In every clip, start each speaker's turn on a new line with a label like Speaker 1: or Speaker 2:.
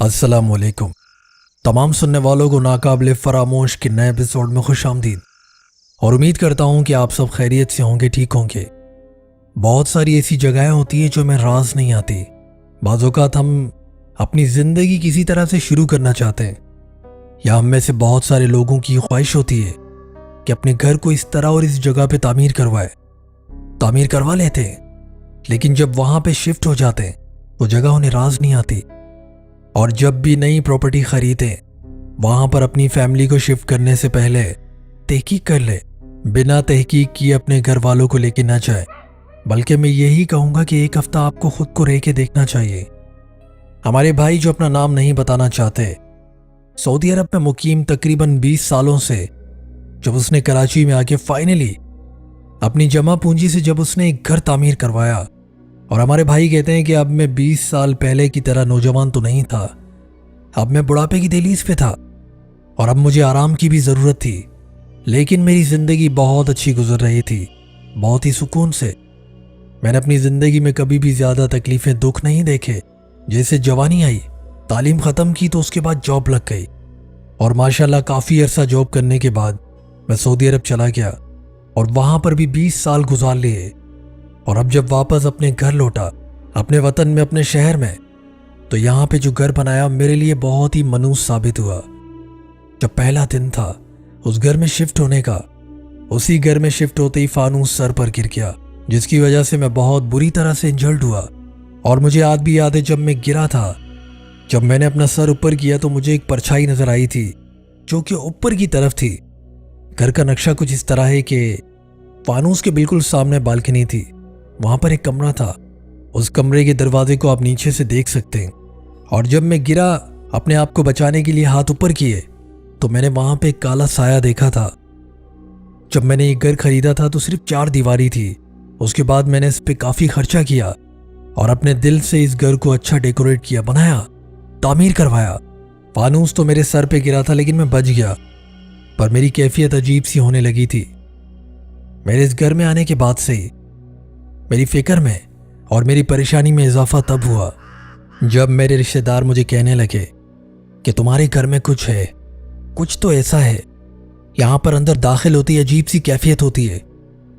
Speaker 1: अस्सलामुअलैकुम। तमाम सुनने वालों को नाकाबिले फरामोश के नए एपिसोड में खुश आमदीद और उम्मीद करता हूँ कि आप सब खैरियत से होंगे, ठीक होंगे। बहुत सारी ऐसी जगहें होती हैं जो हमें राज नहीं आती। बाज़ औक़ात हम अपनी ज़िंदगी किसी तरह से शुरू करना चाहते हैं, या हम में से बहुत सारे लोगों की ख्वाहिश होती है कि अपने घर को इस तरह और इस जगह पे तामीर करवा लेते हैं, लेकिन जब वहाँ पे शिफ्ट हो जाते हैं वो जगह उन्हें राज नहीं आती। और जब भी नई प्रॉपर्टी खरीदें, वहां पर अपनी फैमिली को शिफ्ट करने से पहले तहकीक कर ले। बिना तहकीक किए अपने घर वालों को लेके ना जाए, बल्कि मैं यही कहूंगा कि एक हफ्ता आपको खुद को रह के देखना चाहिए। हमारे भाई जो अपना नाम नहीं बताना चाहते, सऊदी अरब में मुकीम तकरीबन 20 सालों से, जब उसने कराची में आके फाइनली अपनी जमा पूंजी से जब उसने एक घर तामीर करवाया, और हमारे भाई कहते हैं कि अब मैं 20 साल पहले की तरह नौजवान तो नहीं था, अब मैं बुढ़ापे की दहलीज पे था और अब मुझे आराम की भी ज़रूरत थी। लेकिन मेरी ज़िंदगी बहुत अच्छी गुजर रही थी, बहुत ही सुकून से। मैंने अपनी ज़िंदगी में कभी भी ज़्यादा तकलीफ़ें, दुख नहीं देखे। जैसे जवानी आई, तालीम ख़त्म की तो उसके बाद जॉब लग गई, और माशाल्लाह काफ़ी अरसा जॉब करने के बाद मैं सऊदी अरब चला गया और वहाँ पर भी 20 साल गुजार लिए। और अब जब वापस अपने घर लौटा, अपने वतन में, अपने शहर में, तो यहाँ पे जो घर बनाया मेरे लिए बहुत ही मनूस साबित हुआ। जब पहला दिन था उस घर में शिफ्ट होने का, उसी घर में शिफ्ट होते ही फानूस सर पर गिर गया, जिसकी वजह से मैं बहुत बुरी तरह से इंजर्ड हुआ। और मुझे आज भी याद है, जब मैं गिरा था, जब मैंने अपना सर ऊपर किया तो मुझे एक परछाई नजर आई थी जो कि ऊपर की तरफ थी। घर का नक्शा कुछ इस तरह है कि फानूस के बिल्कुल सामने बालकनी थी, वहां पर एक कमरा था, उस कमरे के दरवाजे को आप नीचे से देख सकते हैं। और जब मैं गिरा, अपने आप को बचाने के लिए हाथ ऊपर किए, तो मैंने वहां पे एक काला साया देखा था। जब मैंने एक घर खरीदा था तो सिर्फ 4 दीवारी थी। उसके बाद मैंने इस पे काफी खर्चा किया और अपने दिल से इस घर को अच्छा डेकोरेट किया, बनाया, तामीर करवाया। फानूस तो मेरे सर पे गिरा था लेकिन मैं बच गया, पर मेरी कैफियत अजीब सी होने लगी थी। मेरे इस घर में आने के बाद से ही मेरी फिक्र में और मेरी परेशानी में इजाफा तब हुआ जब मेरे रिश्तेदार मुझे कहने लगे कि तुम्हारे घर में कुछ है, कुछ तो ऐसा है, यहाँ पर अंदर दाखिल होती है अजीब सी कैफियत होती है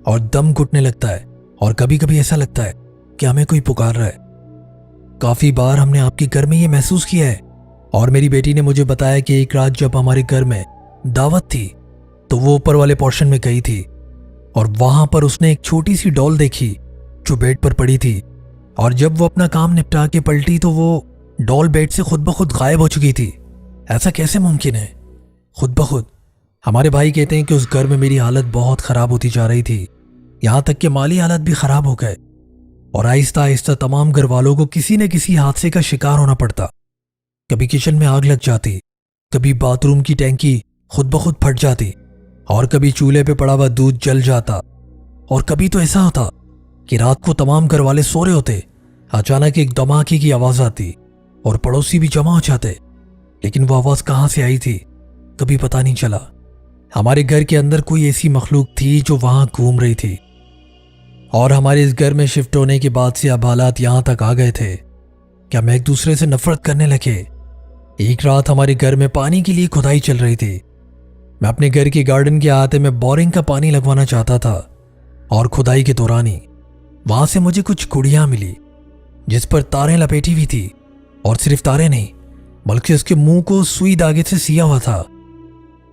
Speaker 1: और दम घुटने लगता है, और कभी कभी ऐसा लगता है कि हमें कोई पुकार रहा है। काफ़ी बार हमने आपके घर में ये महसूस किया है। और मेरी बेटी ने मुझे बताया कि एक रात जब हमारे घर में दावत थी तो वो ऊपर वाले पोर्शन में गई थी और वहां पर उसने एक छोटी सी डॉल देखी जो बेड पर पड़ी थी। और जब वो अपना काम निपटा के पलटी तो वो डॉल बेड से खुद ब खुद गायब हो चुकी थी। ऐसा कैसे मुमकिन है? खुद ब खुद। हमारे भाई कहते हैं कि उस घर में मेरी हालत बहुत ख़राब होती जा रही थी, यहाँ तक कि माली हालत भी ख़राब हो गए, और आहिस्ता आहिस्ता तमाम घर वालों को किसी न किसी हादसे का शिकार होना पड़ता। कभी किचन में आग लग जाती, कभी बाथरूम की टैंकी खुद ब खुद फट जाती, और कभी चूल्हे पे पड़ा हुआ दूध जल जाता। और कभी तो ऐसा होता कि रात को तमाम घर वाले सो रहे होते, अचानक एक धमाके की आवाज़ आती और पड़ोसी भी जमा हो जाते, लेकिन वो आवाज़ कहाँ से आई थी कभी पता नहीं चला। हमारे घर के अंदर कोई ऐसी मखलूक थी जो वहाँ घूम रही थी। और हमारे इस घर में शिफ्ट होने के बाद से अब हालात यहाँ तक आ गए थे कि हम एक दूसरे से नफरत करने लगे। एक रात हमारे घर में पानी के लिए खुदाई चल रही थी। मैं अपने घर के गार्डन के अहाते में बोरिंग का पानी लगवाना चाहता था, और खुदाई के दौरान ही वहां से मुझे कुछ गुड़ियां मिली जिस पर तारें लपेटी हुई थी, और सिर्फ तारें नहीं बल्कि उसके मुंह को सुई धागे से सिया हुआ था।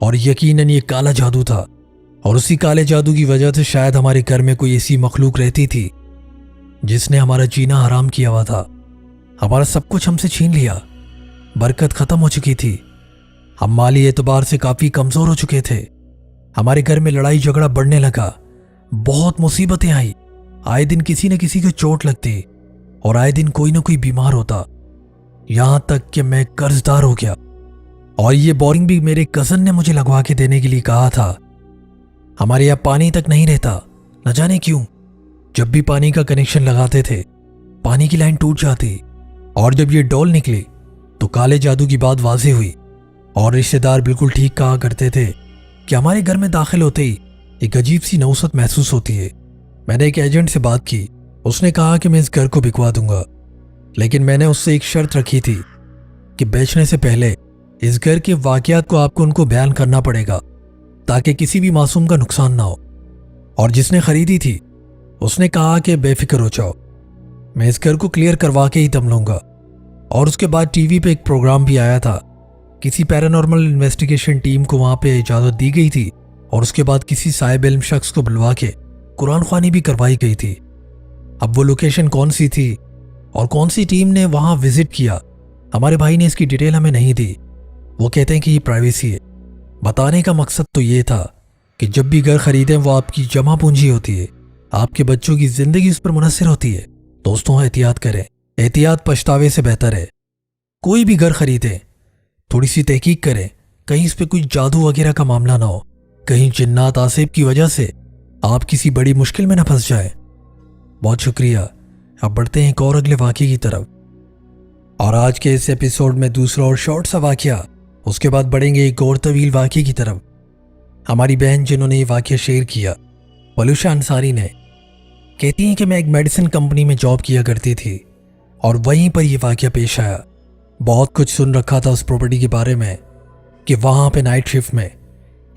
Speaker 1: और यकीनन ये काला जादू था, और उसी काले जादू की वजह से शायद हमारे घर में कोई ऐसी मखलूक रहती थी जिसने हमारा जीना हराम किया हुआ था। हमारा सब कुछ हमसे छीन लिया, बरकत खत्म हो चुकी थी, हम माली एतबार से काफी कमजोर हो चुके थे। हमारे घर में लड़ाई झगड़ा बढ़ने लगा, बहुत मुसीबतें आई, आए दिन किसी न किसी को चोट लगती और आए दिन कोई ना कोई बीमार होता, यहां तक कि मैं कर्जदार हो गया। और ये बोरिंग भी मेरे कजन ने मुझे लगवा के देने के लिए कहा था। हमारे यहाँ पानी तक नहीं रहता, न जाने क्यों। जब भी पानी का कनेक्शन लगाते थे पानी की लाइन टूट जाती, और जब ये डॉल निकली तो काले जादू की बात वाज़ेह हुई। और रिश्तेदार बिल्कुल ठीक कहा करते थे कि हमारे घर में दाखिल होते ही एक अजीब सी नौसत महसूस होती है। मैंने एक एजेंट से बात की, उसने कहा कि मैं इस घर को बिकवा दूंगा, लेकिन मैंने उससे एक शर्त रखी थी कि बेचने से पहले इस घर के वाकयात को आपको उनको बयान करना पड़ेगा ताकि किसी भी मासूम का नुकसान ना हो। और जिसने खरीदी थी उसने कहा कि बेफिक्र हो जाओ, मैं इस घर को क्लियर करवा के ही दम लूंगा। और उसके बाद टीवी पे एक प्रोग्राम भी आया था, किसी पैरानॉर्मल इन्वेस्टिगेशन टीम को वहां पे इजाजत दी गई थी और उसके बाद किसी साहिब इल्म शख्स को बुलवा के कुरान ख्वानी भी करवाई गई थी। अब वो लोकेशन कौन सी थी और कौन सी टीम ने वहां विजिट किया, हमारे भाई ने इसकी डिटेल हमें नहीं दी। वो कहते हैं कि ये प्राइवेसी है। बताने का मकसद तो ये था कि जब भी घर खरीदें वो आपकी जमा पूंजी होती है, आपके बच्चों की जिंदगी उस पर मुनहसर होती है। दोस्तों एहतियात करें, एहतियात पछतावे से बेहतर है। कोई भी घर खरीदें थोड़ी सी तहकीक करें, कहीं इस पे कोई जादू वगैरह का मामला ना हो, कहीं जिन्नात आसिफ की वजह से आप किसी बड़ी मुश्किल में न फंस जाए। बहुत शुक्रिया। अब बढ़ते हैं एक और अगले वाक़ये की तरफ। और आज के इस एपिसोड में दूसरा और शॉर्ट सा वाक़या, उसके बाद बढ़ेंगे एक और तवील वाक़ये की तरफ। हमारी बहन जिन्होंने ये वाक़या शेयर किया, पलूशा अंसारी ने, कहती हैं कि मैं एक मेडिसिन कंपनी में जॉब किया करती थी और वहीं पर यह वाक़या पेश आया। बहुत कुछ सुन रखा था उस प्रॉपर्टी के बारे में कि वहाँ पे नाइट शिफ्ट में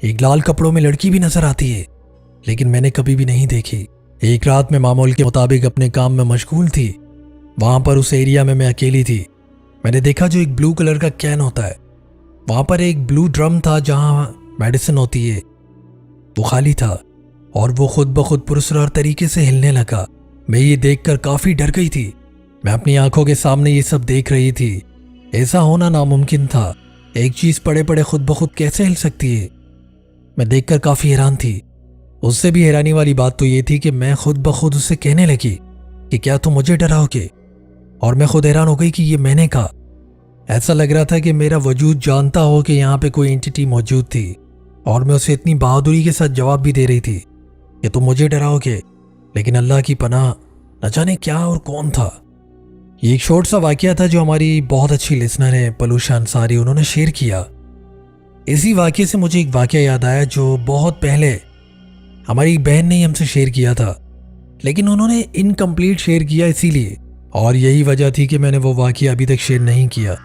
Speaker 1: एक लाल कपड़ों में लड़की भी नजर आती है, लेकिन मैंने कभी भी नहीं देखी। एक रात में मामूल के मुताबिक अपने काम में मशगूल थी। वहां पर उस एरिया में मैं अकेली थी। मैंने देखा जो एक ब्लू कलर का कैन होता है, वहां पर एक ब्लू ड्रम था जहां मेडिसिन होती है, वो खाली था और वो खुद ब खुद पुरस्कार तरीके से हिलने लगा। मैं ये देखकर काफी डर गई थी। मैं अपनी आंखों के सामने ये सब देख रही थी। ऐसा होना नामुमकिन था। एक चीज पड़े पड़े खुद ब खुद कैसे हिल सकती है? मैं देखकर काफी हैरान थी। उससे भी हैरानी वाली बात तो ये थी कि मैं खुद ब खुद उससे कहने लगी कि क्या तुम मुझे डराओगे? और मैं खुद हैरान हो गई कि ये मैंने कहा। ऐसा लग रहा था कि मेरा वजूद जानता हो कि यहाँ पे कोई एंटिटी मौजूद थी और मैं उसे इतनी बहादुरी के साथ जवाब भी दे रही थी कि तुम मुझे डराओगे। लेकिन अल्लाह की पनाह, न जाने क्या और कौन था। ये एक शॉर्ट सा वाकया था जो हमारी बहुत अच्छी लिसनर है पलूशा अंसारी, उन्होंने शेयर किया। इसी वाकये से मुझे एक वाकया याद आया जो बहुत पहले हमारी बहन ने ही हमसे शेयर किया था, लेकिन उन्होंने इनकम्प्लीट शेयर किया इसीलिए, और यही वजह थी कि मैंने वो वाकया अभी तक शेयर नहीं किया।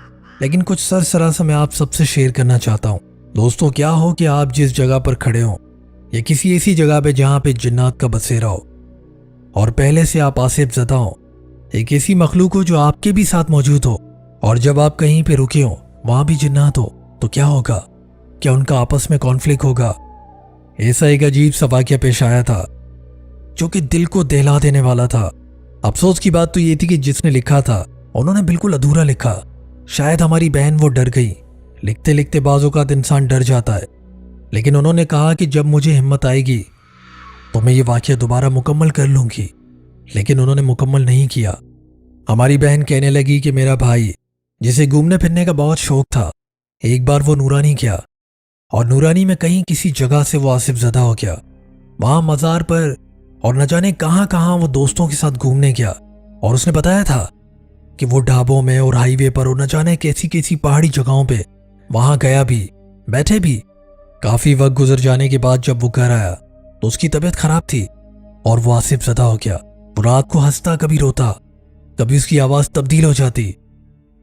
Speaker 1: लेकिन कुछ सरसरा सा मैं आप सबसे शेयर करना चाहता हूँ। दोस्तों, क्या हो कि आप जिस जगह पर खड़े हो या किसी ऐसी जगह पे जहाँ पे जिन्नात का बसेरा हो और पहले से आप आसिफ ज़दा हो, एक ऐसी मखलूक हो जो आपके भी साथ मौजूद हो, और जब आप कहीं पे रुके हो वहाँ भी जिन्नात हो, तो क्या होगा? क्या उनका आपस में कॉन्फ्लिक्ट होगा? ऐसा एक अजीब सा वाकया पेश आया था जो कि दिल को दहला देने वाला था। अफसोस की बात तो ये थी कि जिसने लिखा था उन्होंने बिल्कुल अधूरा लिखा। शायद हमारी बहन वो डर गई। लिखते लिखते बाज़ औक़ात इंसान डर जाता है, लेकिन उन्होंने कहा कि जब मुझे हिम्मत आएगी तो मैं ये वाकया दोबारा मुकम्मल कर लूँगी। लेकिन उन्होंने मुकम्मल नहीं किया। हमारी बहन कहने लगी कि मेरा भाई, जिसे घूमने फिरने का बहुत शौक था, एक बार वो नूरानी गया और नूरानी में कहीं किसी जगह से वो आसिफ ज़दा हो गया। वहाँ मज़ार पर और न जाने कहाँ कहाँ वो दोस्तों के साथ घूमने गया, और उसने बताया था कि वो ढाबों में और हाईवे पर और न जाने कैसी कैसी पहाड़ी जगहों पे वहाँ गया भी, बैठे भी। काफ़ी वक्त गुजर जाने के बाद जब वो घर आया तो उसकी तबीयत खराब थी और वो आसिफ ज़दा हो गया। वो रात को हंसता, कभी रोता, कभी उसकी आवाज़ तब्दील हो जाती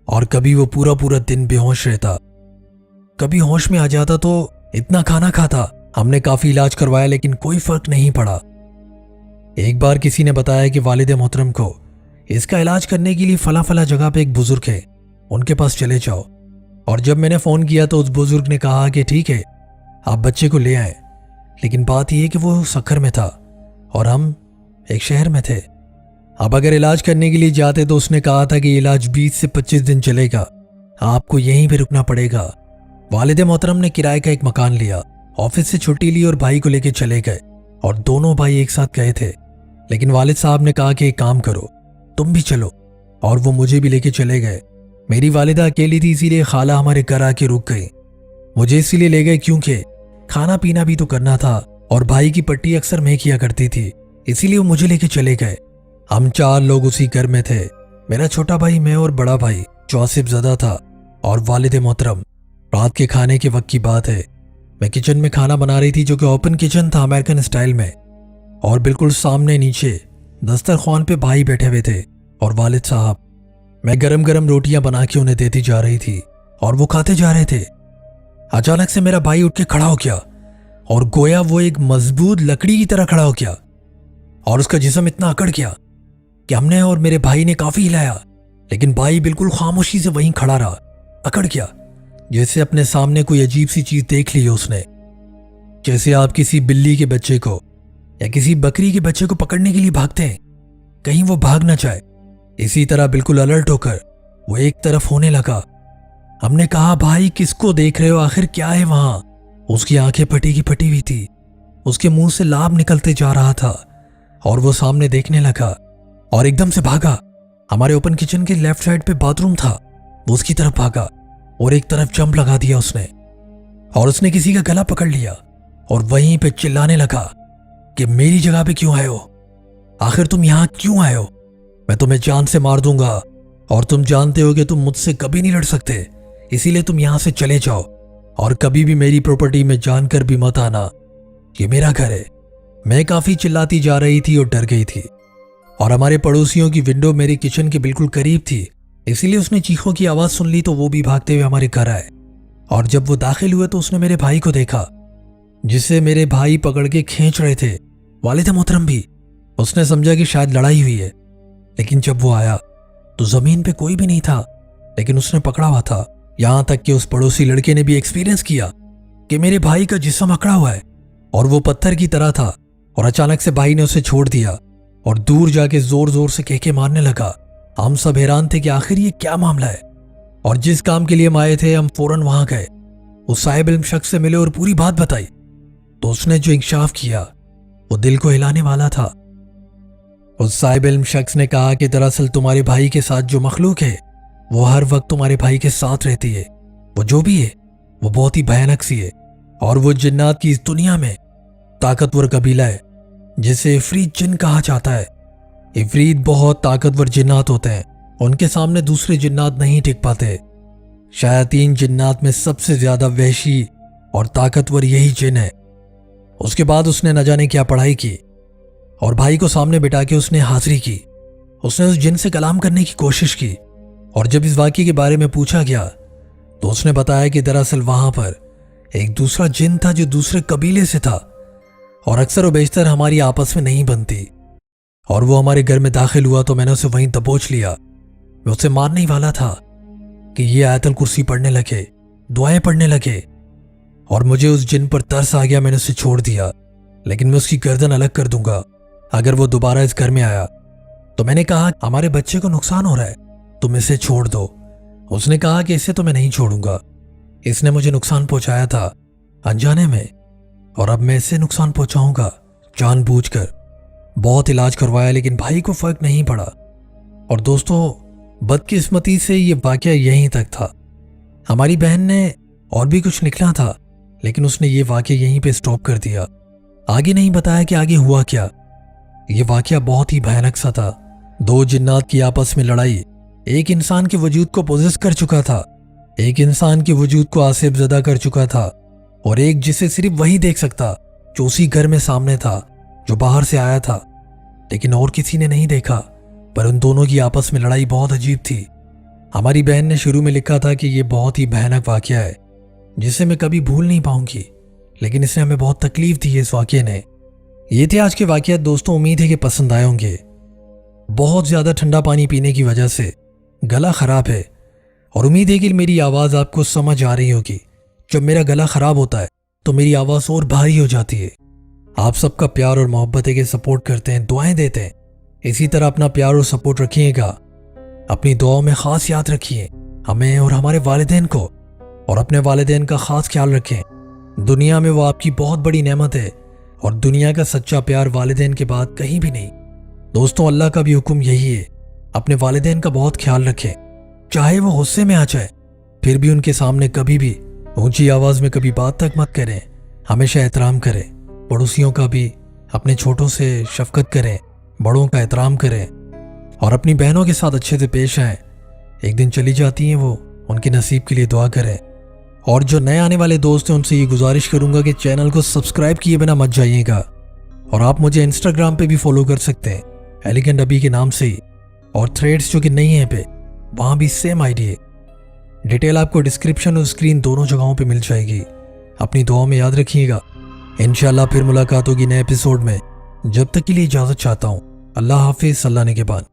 Speaker 1: और कभी वो पूरा पूरा दिन बेहोश रहता। कभी होश में आ जाता तो इतना खाना खाता। हमने काफ़ी इलाज करवाया लेकिन कोई फ़र्क नहीं पड़ा। एक बार किसी ने बताया कि वालिद मोहतरम को इसका इलाज करने के लिए फला फला जगह पे एक बुजुर्ग है, उनके पास चले जाओ। और जब मैंने फ़ोन किया तो उस बुजुर्ग ने कहा कि ठीक है, आप बच्चे को ले आए। लेकिन बात यह कि वो सखर में था और हम एक शहर में थे। अब अगर इलाज करने के लिए जाते तो उसने कहा था कि इलाज 20 से 25 दिन चलेगा, आपको यहीं पे रुकना पड़ेगा। वालिद मोहतरम ने किराए का एक मकान लिया, ऑफिस से छुट्टी ली और भाई को लेकर चले गए और दोनों भाई एक साथ गए थे। लेकिन वालिद साहब ने कहा कि एक काम करो, तुम भी चलो, और वो मुझे भी लेके चले गए। मेरी वालिदा अकेली थी, इसीलिए खाला हमारे घर आके रुक गई। मुझे इसीलिए ले गए क्योंकि खाना पीना भी तो करना था और भाई की पट्टी अक्सर मैं किया करती थी, इसीलिए वो मुझे लेके चले गए। हम 4 लोग उसी घर में थे, मेरा छोटा भाई, मैं और बड़ा भाई जो आसिफ ज़दा था और वालिद मोहतरम। रात के खाने के वक्त की बात है। मैं किचन में खाना बना रही थी जो कि ओपन किचन था अमेरिकन स्टाइल में, और बिल्कुल सामने नीचे दस्तरखान पे भाई बैठे हुए थे और वालिद साहब। मैं गरम गरम रोटियां बना के उन्हें देती जा रही थी और वो खाते जा रहे थे। अचानक से मेरा भाई उठ के खड़ा हो गया और गोया वो एक मजबूत लकड़ी की तरह खड़ा हो गया और उसका जिस्म इतना अकड़ गया कि हमने और मेरे भाई ने काफी हिलाया, लेकिन भाई बिल्कुल खामोशी से वहीं खड़ा रहा, अकड़ गया, जैसे अपने सामने कोई अजीब सी चीज देख ली हो उसने। जैसे आप किसी बिल्ली के बच्चे को या किसी बकरी के बच्चे को पकड़ने के लिए भागते हैं, कहीं वो भाग ना जाए, इसी तरह बिल्कुल अलर्ट होकर वो एक तरफ होने लगा। हमने कहा, भाई किसको देख रहे हो, आखिर क्या है वहां? उसकी आंखें फटी की फटी हुई थी, उसके मुंह से लाभ निकलते जा रहा था और वो सामने देखने लगा और एकदम से भागा। हमारे ओपन किचन के लेफ्ट साइड पे बाथरूम था, वो उसकी तरफ भागा और एक तरफ जंप लगा दिया उसने और उसने किसी का गला पकड़ लिया और वहीं पे चिल्लाने लगा कि मेरी जगह पे क्यों आए हो, आखिर तुम यहां क्यों आए हो, मैं तुम्हें जान से मार दूंगा और तुम जानते हो कि तुम मुझसे कभी नहीं लड़ सकते, इसीलिए तुम यहां से चले जाओ और कभी भी मेरी प्रॉपर्टी में जानकर भी मत आना, ये मेरा घर है। मैं काफी चिल्लाती जा रही थी और डर गई थी और हमारे पड़ोसियों की विंडो मेरे किचन के बिल्कुल करीब थी, इसीलिए उसने चीखों की आवाज सुन ली तो वो भी भागते हुए हमारे घर आए और जब वो दाखिल हुए तो उसने मेरे भाई को देखा जिसे मेरे भाई पकड़ के खींच रहे थे, वालिद मोहतरम भी। उसने समझा कि शायद लड़ाई हुई है, लेकिन जब वो आया तो जमीन पे कोई भी नहीं था, लेकिन उसने पकड़ा हुआ था। यहां तक कि उस पड़ोसी लड़के ने भी एक्सपीरियंस किया कि मेरे भाई का जिस्म अकड़ा हुआ है और वो पत्थर की तरह था। और अचानक से भाई ने उसे छोड़ दिया और दूर जाके जोर जोर से कहके मारने लगा। हम सब हैरान थे कि आखिर ये क्या मामला है और जिस काम के लिए हम आए थे हम फौरन वहां गए, उस साहिब इल्म शख्स से मिले और पूरी बात बताई तो उसने जो इंकशाफ किया वो दिल को हिलाने वाला था। उस साहिब इल्म शख्स ने कहा कि दरअसल तुम्हारे भाई के साथ जो मखलूक है वो हर वक्त तुम्हारे भाई के साथ रहती है, वो जो भी है वो बहुत ही भयानक सी है और वो जिन्नात की इस दुनिया में ताकतवर कबीला है जिसे इफरीत जिन कहा जाता है। इफरीत बहुत ताकतवर जिन्नात होते हैं, उनके सामने दूसरे जिन्नात नहीं टिक पाते। शायातीन जिन्नात में सबसे ज्यादा वहशी और ताकतवर यही जिन है। उसके बाद उसने न जाने क्या पढ़ाई की और भाई को सामने बिठा के उसने हाजिरी की। उसने उस जिन से कलाम करने की कोशिश की और जब इस वाक़े के बारे में पूछा गया तो उसने बताया कि दरअसल वहां पर एक दूसरा जिन था जो दूसरे कबीले से था और अक्सर व बेशतर हमारी आपस में नहीं बनती, और वो हमारे घर में दाखिल हुआ तो मैंने उसे वहीं दबोच लिया। मैं उसे मारने ही वाला था कि ये आयतल कुर्सी पढ़ने लगे, दुआएं पढ़ने लगे और मुझे उस जिन पर तरस आ गया। मैंने उसे छोड़ दिया, लेकिन मैं उसकी गर्दन अलग कर दूंगा अगर वो दोबारा इस घर में आया। तो मैंने कहा, हमारे बच्चे को नुकसान हो रहा है, तुम इसे छोड़ दो। उसने कहा कि इसे तो मैं नहीं छोड़ूंगा, इसने मुझे नुकसान पहुंचाया था अनजाने में और अब मैं इसे नुकसान पहुंचाऊंगा जानबूझकर। बहुत इलाज करवाया लेकिन भाई को फर्क नहीं पड़ा। और दोस्तों, बदकिस्मती से ये वाकया यहीं तक था। हमारी बहन ने और भी कुछ लिखना था लेकिन उसने ये वाकया यहीं पे स्टॉप कर दिया, आगे नहीं बताया कि आगे हुआ क्या। ये वाकया बहुत ही भयानक सा था। दो जिन्नात की आपस में लड़ाई एक इंसान के वजूद को पोजेस कर चुका था, एक इंसान के वजूद को आसिफ ज़दा कर चुका था और एक जिसे सिर्फ वही देख सकता जो उसी घर में सामने था, जो बाहर से आया था, लेकिन और किसी ने नहीं देखा। पर उन दोनों की आपस में लड़ाई बहुत अजीब थी। हमारी बहन ने शुरू में लिखा था कि ये बहुत ही भयानक वाकया है जिसे मैं कभी भूल नहीं पाऊंगी, लेकिन इसने हमें बहुत तकलीफ दी है इस वाकये ने। ये थे आज के वाकयात दोस्तों, उम्मीद है कि पसंद आए होंगे। बहुत ज़्यादा ठंडा पानी पीने की वजह से गला ख़राब है और उम्मीद है कि मेरी आवाज़ आपको समझ आ रही होगी। जब मेरा गला ख़राब होता है तो मेरी आवाज़ और भारी हो जाती है। आप सबका प्यार और मोहब्बत है कि सपोर्ट करते हैं, दुआएं देते हैं। इसी तरह अपना प्यार और सपोर्ट रखिएगा। अपनी दुआओं में ख़ास याद रखिए हमें और हमारे वालिदैन को, और अपने वालिदैन का ख़ास ख्याल रखें। दुनिया में वो आपकी बहुत बड़ी नेमत है और दुनिया का सच्चा प्यार वालिदैन के बाद कहीं भी नहीं। दोस्तों, अल्लाह का भी हुक्म यही है, अपने वालिदैन का बहुत ख्याल रखें। चाहे वो गुस्से में आ जाए फिर भी उनके सामने कभी भी ऊंची आवाज़ में कभी बात तक मत करें। हमेशा एहतराम करें। पड़ोसियों का भी, अपने छोटों से शफकत करें, बड़ों का एहतराम करें और अपनी बहनों के साथ अच्छे से पेश आएं। एक दिन चली जाती हैं वो, उनके नसीब के लिए दुआ करें। और जो नए आने वाले दोस्त हैं उनसे ये गुजारिश करूंगा कि चैनल को सब्सक्राइब किए बिना मत जाइएगा। और आप मुझे इंस्टाग्राम पे भी फॉलो कर सकते हैं एलिगेंट अभी के नाम से ही, और थ्रेड्स जो कि नहीं है पे वहाँ भी सेम आईडी है। डिटेल आपको डिस्क्रिप्शन और स्क्रीन दोनों जगहों पे मिल जाएगी। अपनी दुआ में याद रखिएगा। इंशाल्लाह फिर मुलाकात होगी नए एपिसोड में। जब तक के लिए इजाज़त चाहता हूँ। अल्लाह हाफिज़। अल्लाह ने के बाद।